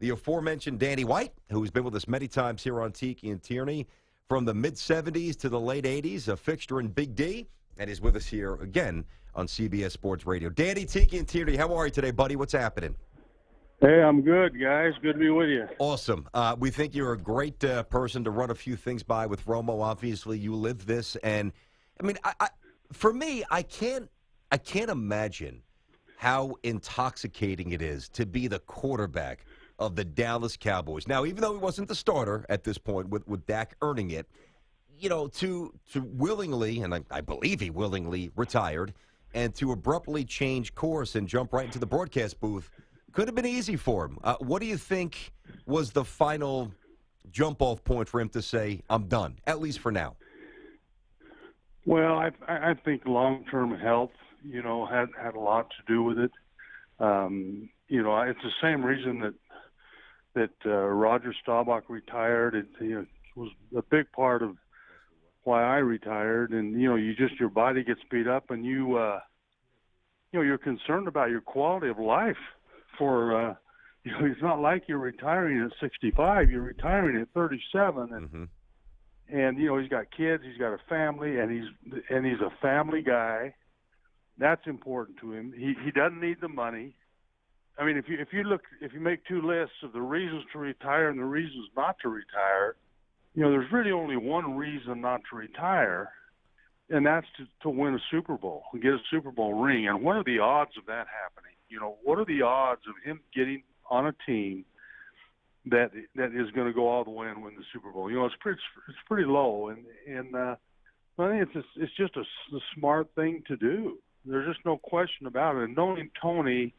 the aforementioned Danny White, who's been with us many times here on Tiki and Tierney from the mid-'70s to the late '80s, a fixture in Big D, and is with us here again on CBS Sports Radio. Danny, Tiki and Tierney, how are you today, buddy? What's happening? Hey, I'm good, guys. Good to be with you. Awesome. We think you're a great person to run a few things by with Romo. Obviously, you live this, and I mean, for me, I can't imagine how intoxicating it is to be the quarterback of the Dallas Cowboys. Now, even though he wasn't the starter at this point, with Dak earning it, you know, to willingly, and I believe he willingly retired, and to abruptly change course and jump right into the broadcast booth could have been easy for him. What do you think was the final jump-off point for him to say, I'm done, at least for now? Well, I think long-term health, had a lot to do with it. It's the same reason that Roger Staubach retired. It was a big part of why I retired. And your body gets beat up, and you're concerned about your quality of life. It's not like you're retiring at 65. You're retiring at 37, and he's got kids, he's got a family, and he's a family guy. That's important to him. He doesn't need the money. I mean, if you make two lists of the reasons to retire and the reasons not to retire, there's really only one reason not to retire, and that's to win a Super Bowl and get a Super Bowl ring. And what are the odds of that happening? What are the odds of him getting on a team that is going to go all the way and win the Super Bowl? It's pretty low, and I think it's just a smart thing to do. There's just no question about it. And knowing Tony,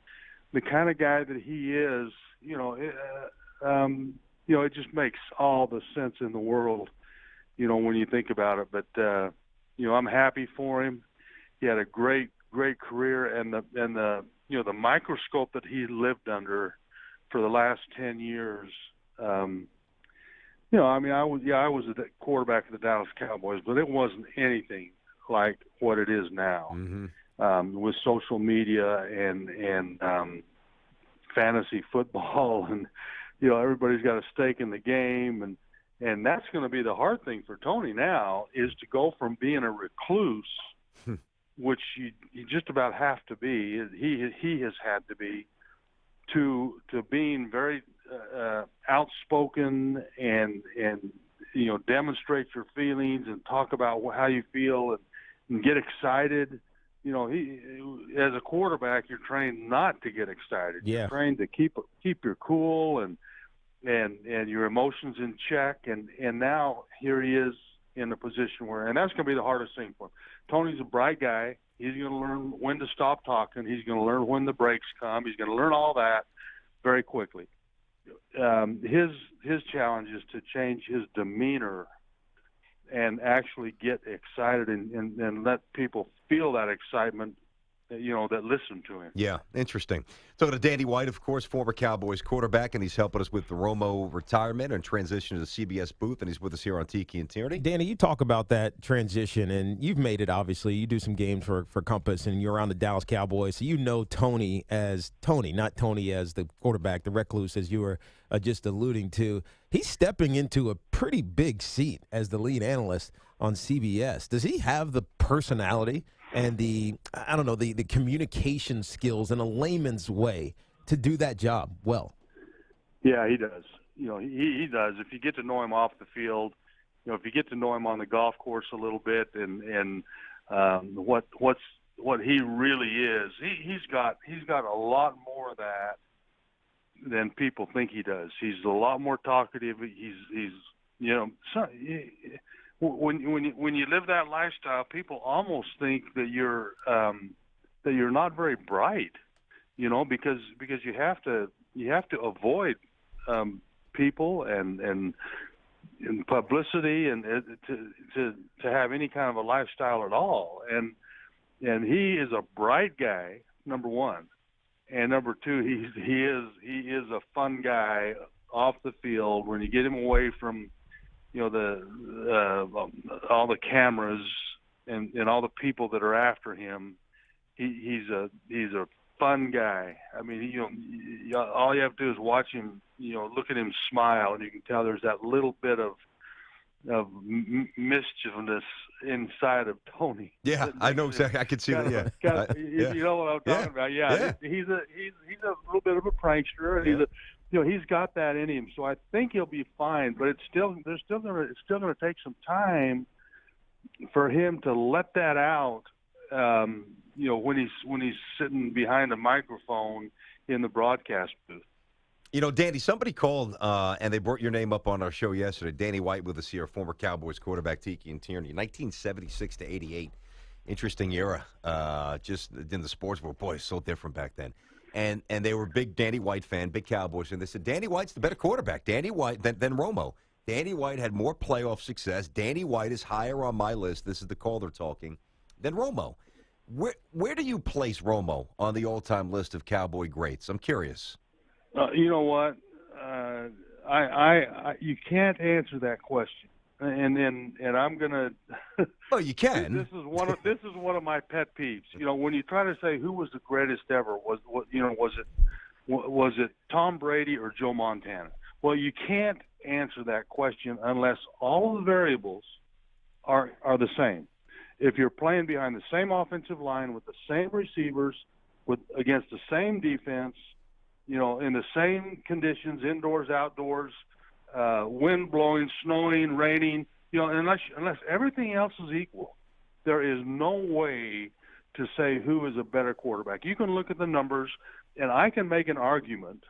the kind of guy that he is, it just makes all the sense in the world, when you think about it. But I'm happy for him. He had a great career, and the microscope that he lived under for the last 10 years. I was the quarterback of the Dallas Cowboys, but it wasn't anything like what it is now, with social media and fantasy football, and everybody's got a stake in the game, and that's going to be the hard thing for Tony now, is to go from being a recluse, which you just about have to be. He has had to be, to being very outspoken and demonstrate your feelings and talk about how you feel and get excited. As a quarterback, you're trained not to get excited. Yeah. You're trained to keep your cool and your emotions in check. And now here he is in a position where, and that's going to be the hardest thing for him. Tony's a bright guy. He's going to learn when to stop talking. He's going to learn when the breaks come. He's going to learn all that very quickly. His challenge is to change his demeanor and actually get excited and let people feel that excitement, that listen to him. Yeah, interesting. So to Danny White, of course, former Cowboys quarterback, and he's helping us with the Romo retirement and transition to the CBS booth, and he's with us here on Tiki and Tierney. Danny, you talk about that transition, and you've made it, obviously. You do some games for Compass, and you're around the Dallas Cowboys, so you know Tony as Tony, not Tony as the quarterback, the recluse, as you were just alluding to. He's stepping into a pretty big seat as the lead analyst on CBS. Does he have the personality and the communication skills in a layman's way to do that job well? Yeah, he does. He does. If you get to know him off the field, if you get to know him on the golf course a little bit, and what he really is, he's got a lot more of that than people think he does. He's a lot more talkative. When you live that lifestyle, people almost think that you're not very bright, because you have to avoid people and publicity and to have any kind of a lifestyle at all. And he is a bright guy, number one, and number two, he is a fun guy off the field. When you get him away from all the cameras and all the people that are after him, he's a fun guy. I mean, all you have to do is watch him look at him smile, and you can tell there's that little bit of mischievousness inside of Tony. Yeah, I know exactly. I could see that. Yeah, you know what I'm talking about. Yeah, he's a little bit of a prankster, and he's got that in him. So I think he'll be fine. But it's still gonna take some time for him to let that out. When he's sitting behind a microphone in the broadcast booth. Danny, somebody called and they brought your name up on our show yesterday. Danny White with us here, former Cowboys quarterback, Tiki and Tierney, 1976 to 88. Interesting era, just in the sports world. Boy, so different back then. And they were a big Danny White fan, big Cowboys, and they said Danny White's the better quarterback. Danny White than Romo. Danny White had more playoff success. Danny White is higher on my list. This is the caller talking than Romo. Where do you place Romo on the all-time list of Cowboy greats? I'm curious. You know what? You can't answer that question, and I'm gonna. Oh, you can. This is one of my pet peeves. When you try to say who was the greatest ever, was it Tom Brady or Joe Montana? Well, you can't answer that question unless all the variables are the same. If you're playing behind the same offensive line with the same receivers, against the same defense, in the same conditions, indoors, outdoors, wind blowing, snowing, raining, unless everything else is equal, there is no way to say who is a better quarterback. You can look at the numbers, and I can make an argument,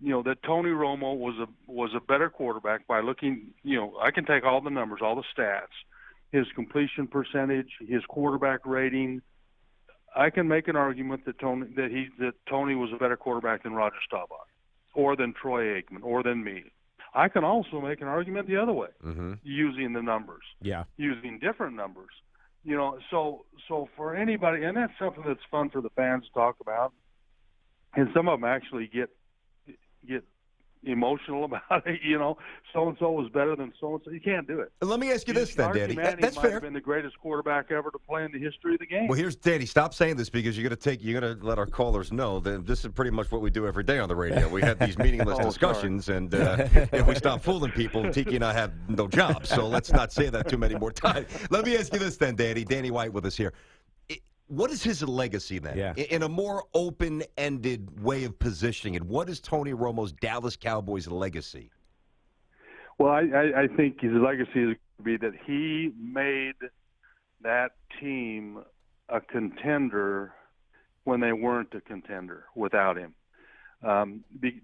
that Tony Romo was a better quarterback by looking, I can take all the numbers, all the stats, his completion percentage, his quarterback rating. I can make an argument that Tony was a better quarterback than Roger Staubach, or than Troy Aikman, or than me. I can also make an argument the other way, using the numbers, using different numbers. So for anybody, and that's something that's fun for the fans to talk about, and some of them actually get emotional about it. So-and-so was better than so-and-so. You can't do it. Let me ask you this then, Danny. That's might fair. have been the greatest quarterback ever to play in the history of the game. Well, here's Danny. Stop saying this because you're gonna let our callers know that this is pretty much what we do every day on the radio. We have these meaningless discussions, and if we stop fooling people, Tiki and I have no job. So let's not say that too many more times. Let me ask you this then, Danny. Danny White with us here. What is his legacy then? Yeah. In a more open-ended way of positioning it, what is Tony Romo's Dallas Cowboys legacy? Well, I think his legacy is going to be that he made that team a contender when they weren't a contender without him,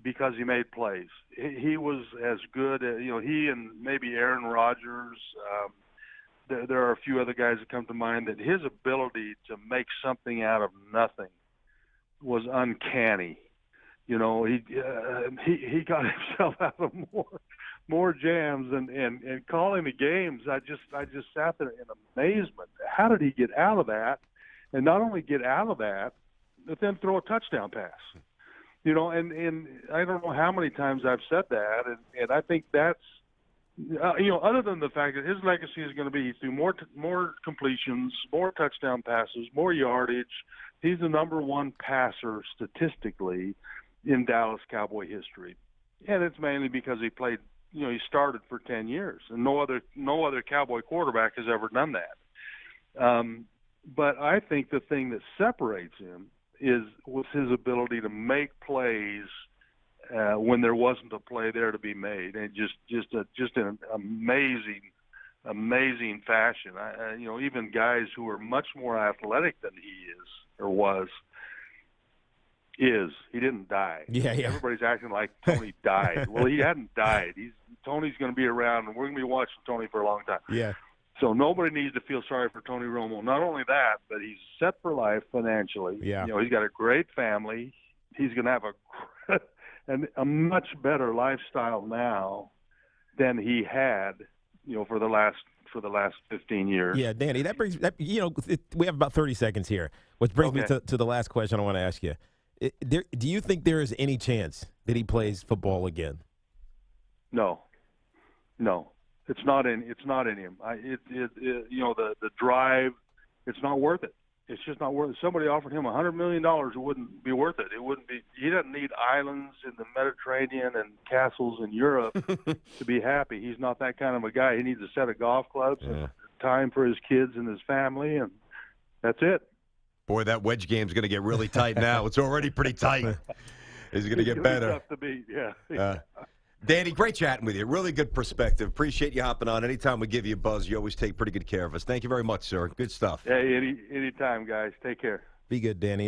because he made plays. He was as good as, he and maybe Aaron Rodgers. There are a few other guys that come to mind that his ability to make something out of nothing was uncanny. He got himself out of more jams and calling the games. I just sat there in amazement. How did he get out of that? And not only get out of that, but then throw a touchdown pass. And I don't know how many times I've said that, and I think that's. Other than the fact that his legacy is going to be through more completions, more touchdown passes, more yardage. He's the number one passer statistically in Dallas Cowboy history, and it's mainly because he played. He started for 10 years, and no other Cowboy quarterback has ever done that. But I think the thing that separates him was his ability to make plays when there wasn't a play there to be made, and just an amazing fashion. Even guys who are much more athletic than he is or was. He didn't die. Yeah. Everybody's acting like Tony died. Well, he hadn't died. Tony's going to be around, and we're going to be watching Tony for a long time. Yeah. So nobody needs to feel sorry for Tony Romo. Not only that, but he's set for life financially. Yeah. He's got a great family. He's going to have a much better lifestyle now than he had, for the last 15 years. Yeah, Danny, that brings we have about 30 seconds here, which brings me to the last question I want to ask you. Do you think there is any chance that he plays football again? No, it's not in him. The drive, it's not worth it. It's just not worth it. Somebody offered him $100 million, it wouldn't be worth it. It wouldn't be. He doesn't need islands in the Mediterranean and castles in Europe to be happy. He's not that kind of a guy. He needs a set of golf clubs and time for his kids and his family, and that's it. Boy, that wedge game's going to get really tight now. It's already pretty tight. It's going to get better. Tough to beat, yeah. Danny, great chatting with you. Really good perspective. Appreciate you hopping on. Anytime we give you a buzz, you always take pretty good care of us. Thank you very much, sir. Good stuff. Hey, anytime, guys. Take care. Be good, Danny.